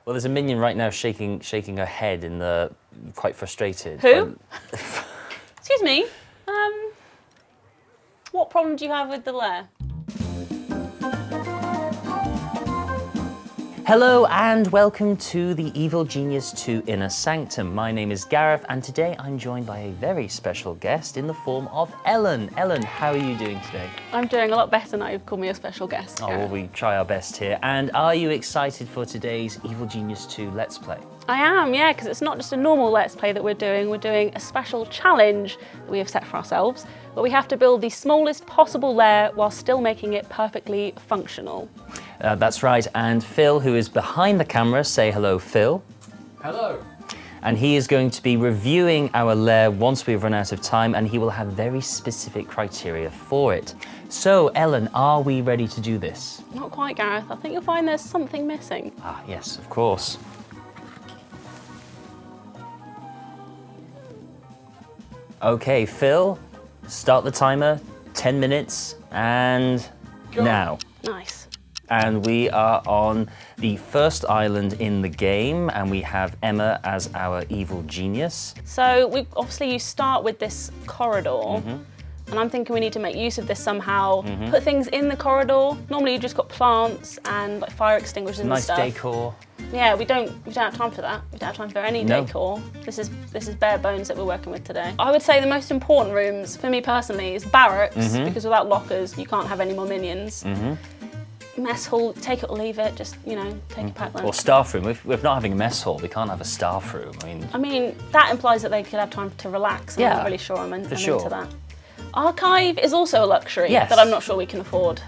Well, there's a minion right now shaking her head in the quite frustrated. Who? Excuse me. What problem do you have with the lair? Hello and welcome to the Evil Genius 2 Inner Sanctum. My name is Gareth and today I'm joined by a very special guest in the form of Ellen. Ellen, how are you doing today? I'm doing a lot better now you've called me a special guest. Oh, well, we try our best here. And are you excited for today's Evil Genius 2 Let's Play? I am, yeah, because it's not just a normal Let's Play that we're doing a special challenge that we have set for ourselves, where we have to build the smallest possible lair while still making it perfectly functional. That's right, and Phil, who is behind the camera, say hello, Phil. Hello. And he is going to be reviewing our lair once we've run out of time, and he will have very specific criteria for it. So, Ellen, are we ready to do this? Not quite, Gareth. I think you'll find there's something missing. Ah, yes, of course. Okay, Phil, start the timer, 10 minutes, and Go. Now. Nice. And we are on the first island in the game, and we have Emma as our evil genius. So you start with this corridor, and I'm thinking we need to make use of this somehow. Put things in the corridor. Normally you just got plants and like fire extinguishers and stuff. Nice decor. Yeah, we don't have time for that. We don't have time for any decor. This is bare bones that we're working with today. I would say the most important rooms for me personally is barracks, because without lockers you can't have any more minions. Mess hall, take it or leave it, just, you know, take it pack lunch. Or staff room. If we're not having a mess hall, we can't have a staff room. I mean, that implies that they could have time to relax. I'm not really sure I'm into that. Archive is also a luxury that I'm not sure we can afford.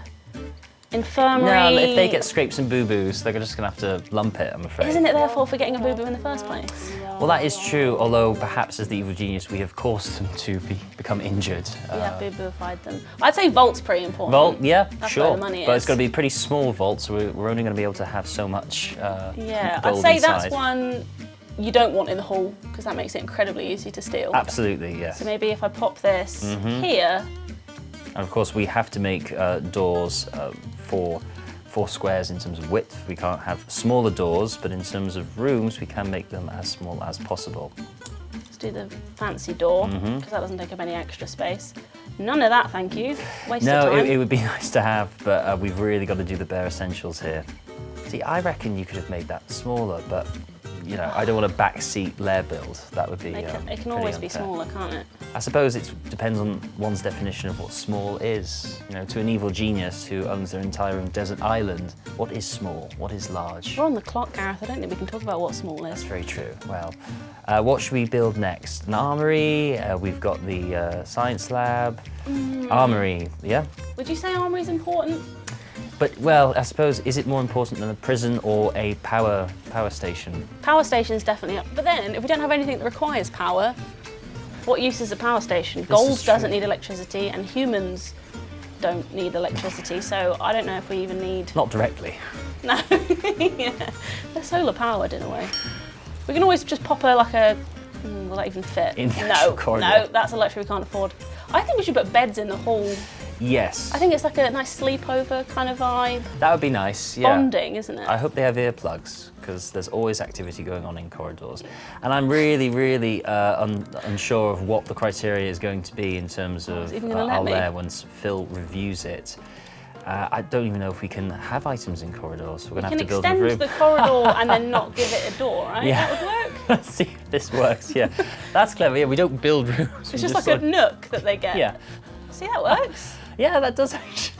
Infirmary. No, if they get scrapes and boo-boos, they're just going to have to lump it, I'm afraid. Isn't it therefore for getting a boo-boo in the first place? Well, that is true, although perhaps as the evil genius, we have caused them to become injured. Yeah, boo-booified them. I'd say vault's pretty important. Vault, yeah, That's sure. where the money is. But it's got to be a pretty small vault, so we're only going to be able to have so much yeah, gold I'd say inside. that's one you don't want in the hall, because that makes it incredibly easy to steal. Absolutely, yes. So maybe if I pop this here. And of course, we have to make doors for 4 squares in terms of width. We can't have smaller doors, but in terms of rooms, we can make them as small as possible. Let's do the fancy door, because that doesn't take up any extra space. None of that, thank you. Waste of time. No, it would be nice to have, but we've really got to do the bare essentials here. See, I reckon you could have made that smaller, but you know, I don't want a backseat lair build. That would be It can always be smaller, can't it? I suppose it depends on one's definition of what small is. You know, to an evil genius who owns their entire own desert island, what is small? What is large? We're on the clock, Gareth. I don't think we can talk about what small is. That's very true. Well, what should we build next? An armory. We've got the science lab. Armory, yeah? Would you say armory's important? But, well, I suppose, is it more important than a prison or a power station? Power station's definitely up. But then, if we don't have anything that requires power, what use is a power station? Gold doesn't need electricity, and humans don't need electricity, so I don't know if we even need... Not directly. No, yeah. They're solar powered in a way. We can always just pop will that even fit? In the actual corridor. No, that's a luxury we can't afford. I think we should put beds in the hall. Yes. I think it's like a nice sleepover kind of vibe. That would be nice, yeah. Bonding, isn't it? I hope they have earplugs, because there's always activity going on in corridors. And I'm really, really unsure of what the criteria is going to be in terms of our lair once Phil reviews it. I don't even know if we can have items in corridors. So we're going to have to build a room. We can extend the corridor and then not give it a door, right? Yeah. That would work. Let's see if this works, yeah. That's clever, yeah, we don't build rooms. It's just like a nook that they get. Yeah. See, that works. Yeah, that does actually.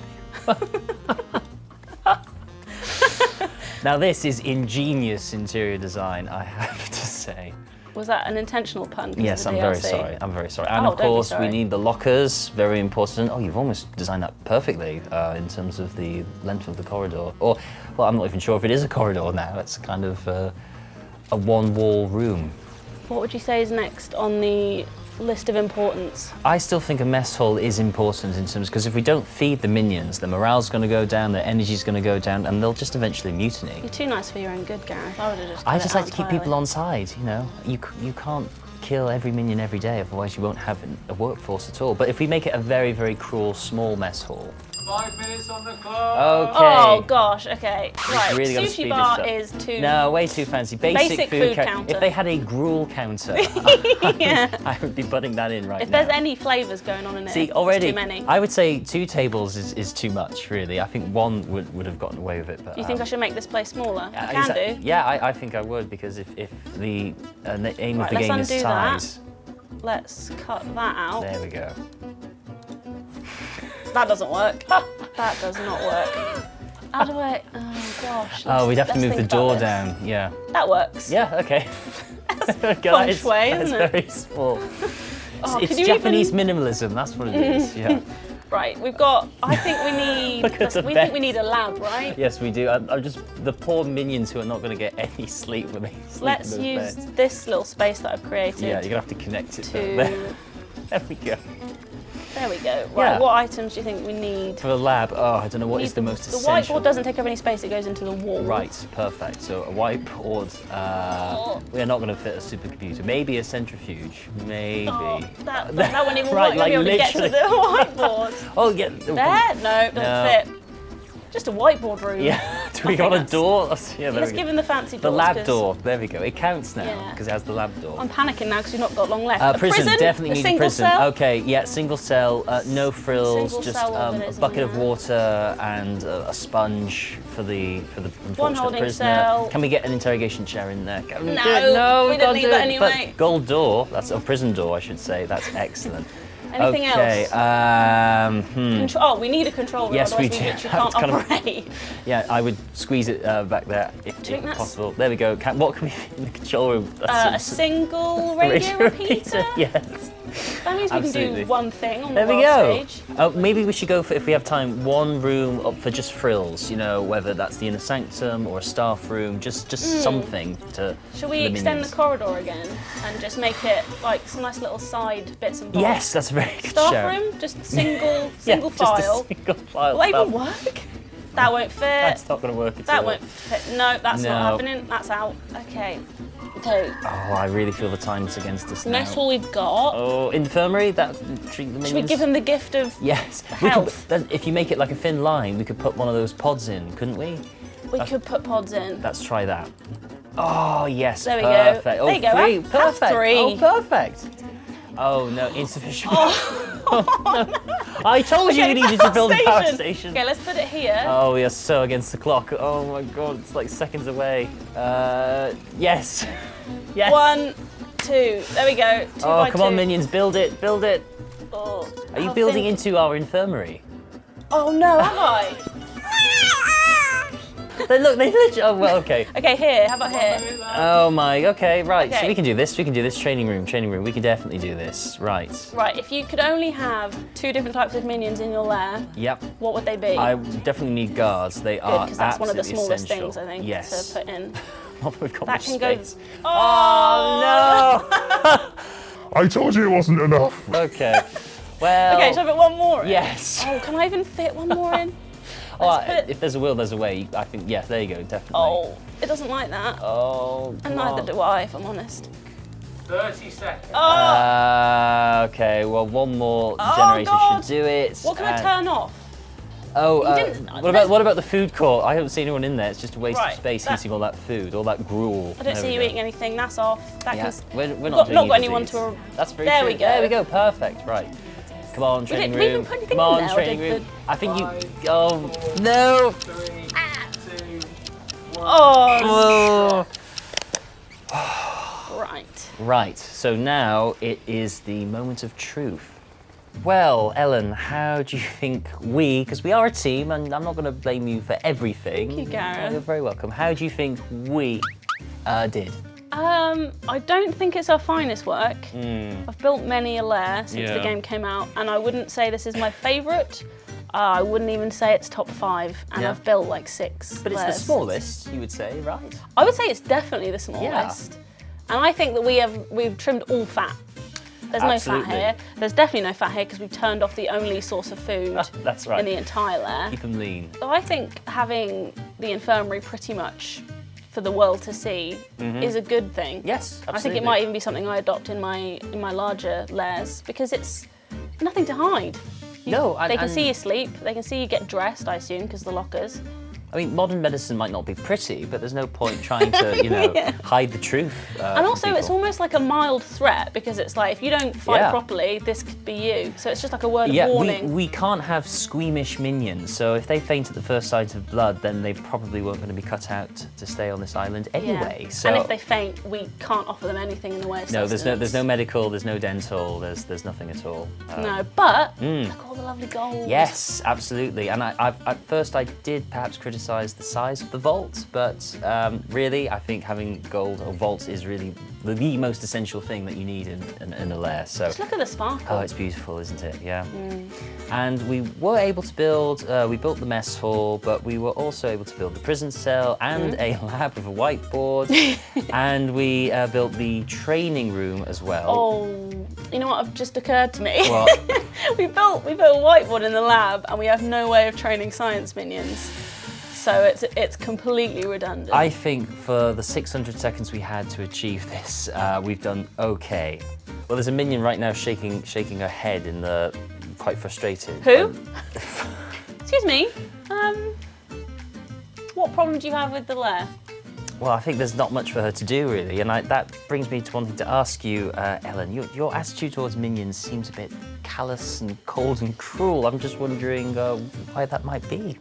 Now this is ingenious interior design, I have to say. Was that an intentional pun? Yes, I'm very sorry. I'm very sorry. And Oh, of course, we need the lockers, very important. Oh, you've almost designed that perfectly in terms of the length of the corridor. Or, well, I'm not even sure if it is a corridor now. It's kind of a one-wall room. What would you say is next on the list of importance? I still think a mess hall is important in terms, because if we don't feed the minions, their morale's going to go down, their energy's going to go down, and they'll just eventually mutiny. You're too nice for your own good, Gareth. I would have just. I just like to keep people on side. You know, you can't kill every minion every day, otherwise you won't have a workforce at all. But if we make it a very, very cruel, small mess hall, 5 minutes on the clock. Okay. Oh gosh, okay. Right, really gotta sushi speed bar this up. is too... No, way too fancy. Basic food counter. If they had a gruel counter, Yeah. I would be putting that in right If now. there's any flavours going on in it, See, already, too many. I would say 2 tables is too much, really. I think 1 would have gotten away with it. But, Do you think I should make this place smaller? I can do. Yeah, I think I would, because if the aim of the Right, game let's is undo that. size. Let's cut that out. There we go. That doesn't work. That does not work. How do I... Oh gosh. Oh, we'd have to let's move the think door about this. down. Yeah. That works. Yeah. Okay. Feng shui, isn't it? Very small. Oh, It's could you Japanese even... minimalism. That's what it is. Yeah. Right, we've got... I think we need... Look at the we bed. think we need a lab, right? Yes, we do. I'm just the poor minions who are not going to get any sleep when they sleep Let's in those use beds. this little space that I've created. Yeah, you're gonna have to connect it to... there. There we go. There we go. Right, Yeah. what items do you think we need? For the lab, oh, I don't know what is the most The essential. whiteboard doesn't take up any space, it goes into the wall. Right, perfect. So a whiteboard. We're not going to fit a supercomputer. Maybe a centrifuge. Maybe. Oh, that wouldn't even Right, work. like You'll be able to get to the literally. whiteboard. Oh, yeah. There? No, it doesn't fit. Just a whiteboard room. Yeah. Do we I got a think door? Yeah, there Let's we give go. him the fancy The doors, lab 'cause door. There we go. It counts now Yeah. because it has the lab door. I'm panicking now because we've not got long left. A Prison, definitely a need a single prison. cell? Okay, yeah, single cell, no frills, Single just cell a organism, bucket of yeah. water and a sponge for the unfortunate holding prisoner. cell. Can we get an interrogation chair in there? No, no, we didn't don't need do that it. anyway. But gold door, that's a prison door, I should say. That's excellent. Anything okay, else? Oh, we need a control room, Yes, otherwise we do. literally can't That's kind of- operate. Yeah, I would squeeze it back there if think that's- possible. There we go. What can we fit in the control room? A single radio repeater? Yes. That means we Absolutely. can do one thing on There the we world go. stage. Maybe we should go for, if we have time, one room up for just frills. You know, whether that's the inner sanctum or a staff room, just something to. Shall we the extend minions. the corridor again and just make it like some nice little side bits and bobs? Yes, that's a very good Staff shout. room, just single Yeah, single just a file. single file. Will that even staff. work? That won't fit. That's not going to work at all. That won't fit. No, that's No. not happening. That's out. Okay. Okay. Oh, I really feel the time's against us now. Next all we've got. Oh, infirmary. That treat the minions. Should we give him the gift of? Yes. health? If you make it like a thin line, we could put one of those pods in, couldn't we? We could put pods in. Let's try that. Oh yes, There we go. perfect. There Oh, you go, 3, have perfect. 3. Oh, perfect. Oh no, insufficient. Oh, no. I told you we needed to build a power station. Okay, let's put it here. Oh, we are so against the clock. Oh my god, it's like seconds away. Yes. Yes. 1, 2. There we go. 2 Oh, by come 2. on, minions, build it, build it. Oh, Are you how building thin- into our infirmary? Oh no, am I? Look, they literally. Oh well, okay. Okay, here. How about here? Oh my. Okay, right. So Okay. we can do this. We can do this. Training room. We can definitely do this. Right. Right. If you could only have 2 different types of minions in your lair, Yep. what would they be? I definitely need guards. They Good, are because that's one of the absolutely smallest essential. things I think Yes. to put in. We've got That much can go. space. Oh, Oh I told you it wasn't enough. no. Okay. Well. Okay, so I put one more in? Yes. Oh, can I even fit one more in? Oh, Let's put it- if there's a will, there's a way. I think. Yeah. There you go. Definitely. Oh, it doesn't like that. Oh. And come neither on. do I, if I'm honest. 30 seconds. Oh, Okay. Well, one more Oh, generation God. should do it. what can I and- turn off? Oh, You didn't- what about the food court? I haven't seen anyone in there. It's just a waste Right, of space that- eating all that food, all that gruel. I don't There see we you go. eating anything. That's off. That Yeah, can. we're We've not got doing not got either of anyone these. to. That's very There true. we go. There we go. Perfect. Right. Come on, training didn't- we room. didn't put anything Come in on, there, or training did room. the- I think you. Five. Oh no. 3, 2, 1. Oh, Oh. right. Right. So now it is the moment of truth. Well, Ellen, how do you think we, because we are a team, and I'm not going to blame you for everything. Thank you, Gareth. You're very welcome. How do you think we did? I don't think it's our finest work. I've built many a lair since the Yeah. game came out, and I wouldn't say this is my favourite. I wouldn't even say it's top 5, and Yeah. I've built like 6 But it's the lairs. smallest, you would say, right? I would say it's definitely the smallest. And I think that we've trimmed all fat. There's no Absolutely. fat here. There's definitely no fat here because we've turned off the only source of food That's right. in the entire lair. Keep them lean. So I think having the infirmary pretty much for the world to see is a good thing. Yes, absolutely. I think it might even be something I adopt in my larger lairs because it's nothing to hide. They can see you sleep. They can see you get dressed, I assume, because the lockers. I mean, modern medicine might not be pretty, but there's no point trying to, hide the truth. And also, it's almost like a mild threat because it's like, if you don't fight properly, this could be you. So it's just like a word of warning. We can't have squeamish minions. So if they faint at the first sight of blood, then they probably weren't going to be cut out to stay on this island anyway. Yeah. So, and if they faint, we can't offer them anything in the way of sustenance. there's no medical, there's no dental, there's nothing at all. No, but look at all the lovely gold. Yes, absolutely. And at first I did perhaps criticise the size of the vault, but really I think having gold or vaults is really the most essential thing that you need in a lair. So just look at the sparkle. Oh, it's beautiful, isn't it? Yeah. And we were able to build, we built the mess hall, but we were also able to build the prison cell and a lab with a whiteboard, and we built the training room as well. Oh, you know what just occurred to me? What? we built a whiteboard in the lab, and we have no way of training science minions. So it's completely redundant. I think for the 600 seconds we had to achieve this, we've done okay. Well, there's a minion right now shaking her head quite frustrated. Who? Excuse me. What problem do you have with the lair? Well, I think there's not much for her to do, really, and that brings me to wanting to ask you, Ellen, your attitude towards minions seems a bit callous and cold and cruel. I'm just wondering why that might be.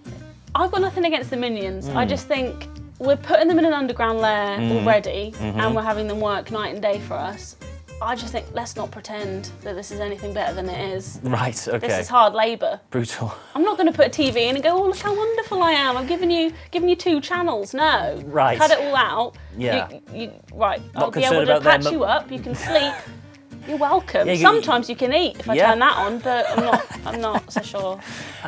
I've got nothing against the minions. I just think we're putting them in an underground lair already, and we're having them work night and day for us. I just think, let's not pretend that this is anything better than it is. Right, okay. This is hard labour. Brutal. I'm not going to put a TV in and go, oh, look how wonderful I am. I've given you 2 channels. No. Right. Cut it all out. Yeah. Right. Not I'll be able to patch you up. You can sleep. You're welcome. Sometimes you can eat if I turn that on, but I'm not so sure.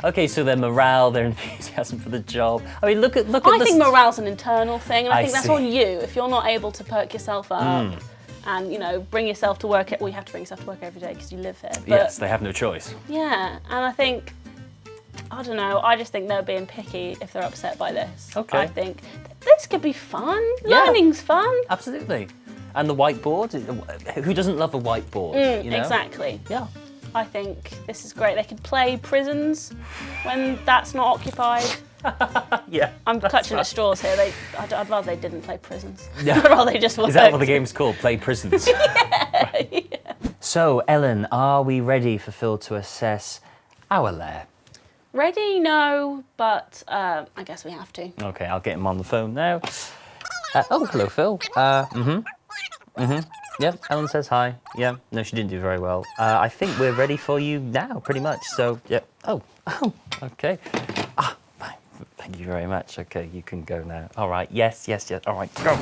Okay, so their morale, their enthusiasm for the job. I mean, look at I think morale's an internal thing, and I think that's see. on you. If you're not able to perk yourself up and bring yourself to work, well, you have to bring yourself to work every day because you live here. But, yes, they have no choice. Yeah, and I think, I don't know, I just think they're being picky if they're upset by this. Okay. I think this could be fun. Learning's fun. Absolutely. And the whiteboard, who doesn't love a whiteboard? Exactly. Yeah. I think this is great. They could play prisons when that's not occupied. Yeah. I'm clutching at straws here. I'd rather they didn't play prisons. Yeah. I'd rather they just worked. Is that what the game's called? Play prisons? Yeah. Right. So, Ellen, are we ready for Phil to assess our lair? Ready? No, but I guess we have to. Okay, I'll get him on the phone now. Oh, hello, Phil. Yep, Ellen says hi. Yeah, no, she didn't do very well. I think we're ready for you now, pretty much. So, yeah. Oh, okay. Thank you very much. Okay, you can go now. All right, yes. All right, go.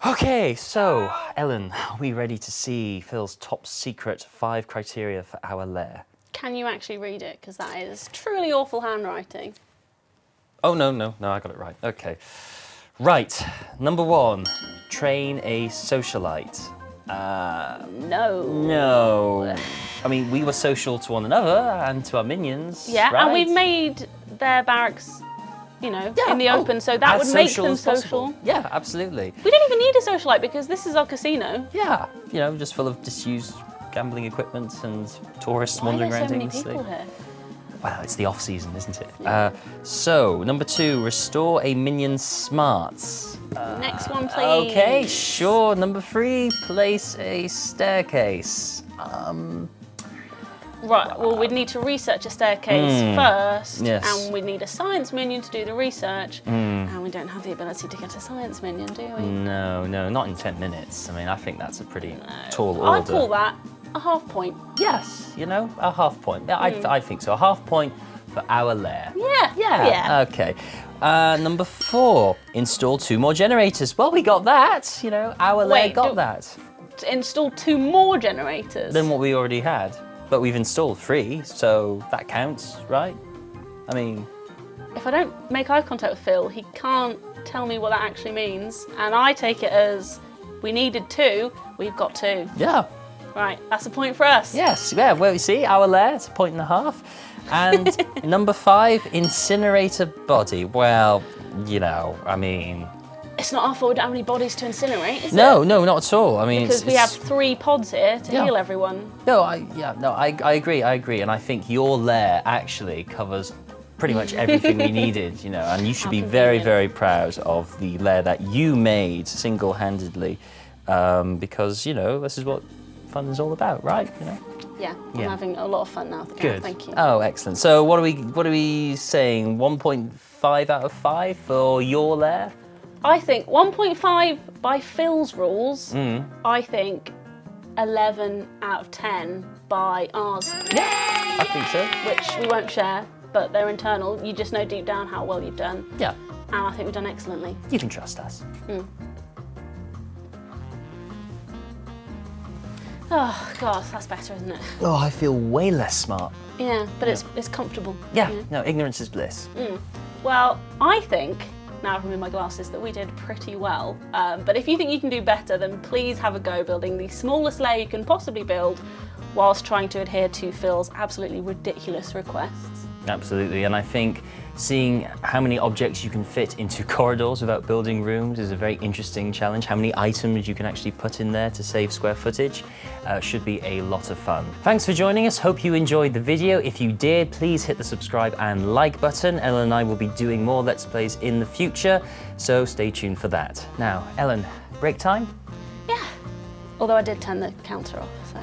Okay, so, Ellen, are we ready to see Phil's top secret 5 criteria for our lair? Can you actually read it? Because that is truly awful handwriting. Oh, no, I got it right. Okay. Right, number 1, train a socialite. No. I mean, we were social to one another and to our minions. Yeah, right? and we've made their barracks, in the open, so that would make them social. Yeah, absolutely. We don't even need a socialite because this is our casino. Yeah, just full of disused gambling equipment and tourists wandering around so many aimlessly. people here? Well, it's the off-season, isn't it? So, number 2, restore a minion's smarts. Next one, please. Okay, sure. Number 3, place a staircase. Right, well, we'd need to research a staircase first, Yes. and we'd need a science minion to do the research, and we don't have the ability to get a science minion, do we? No, not in 10 minutes. I mean, I think that's a pretty tall order. I'd call that a half point. Yes, a half point. Yeah, I think so. A half point for our lair. Yeah. Okay. Number 4, install 2 more generators. Well, we got that. Our lair got that. To install 2 more generators. Than what we already had. But we've installed 3, so that counts, right? I mean... If I don't make eye contact with Phil, he can't tell me what that actually means. And I take it as, we needed 2, we've got 2. Yeah. Right, that's a point for us. Yes, yeah, well, you see, our lair, it's a 1.5. And number 5, incinerate a body. Well, I mean... It's not our fault we don't have any bodies to incinerate, is it? No, not at all. I mean, because we have 3 pods here to heal everyone. No, I agree, and I think your lair actually covers pretty much everything we needed, you know, and you should be very, very proud of the lair that you made single-handedly, because, you know, this is what fun is all about, right? You know. Yeah, I'm having a lot of fun now. Good. Thank you. Oh, excellent. So what are we saying? 1.5 out of 5 for your lair? I think 1.5 by Phil's rules. I think 11 out of 10 by ours. Yeah, I think so. Which we won't share, but they're internal. You just know deep down how well you've done. Yeah. And I think we've done excellently. You can trust us. Oh, God, that's better, isn't it? Oh, I feel way less smart. Yeah, but it's comfortable. Yeah, no, ignorance is bliss. Well, I think, now I've removed my glasses, that we did pretty well. But if you think you can do better, then please have a go building the smallest layer you can possibly build whilst trying to adhere to Phil's absolutely ridiculous requests. Absolutely, and I think seeing how many objects you can fit into corridors without building rooms is a very interesting challenge. How many items you can actually put in there to save square footage should be a lot of fun. Thanks for joining us. Hope you enjoyed the video. If you did, please hit the subscribe and like button. Ellen and I will be doing more Let's Plays in the future, so stay tuned for that. Now, Ellen, break time? Yeah, although I did turn the counter off, so.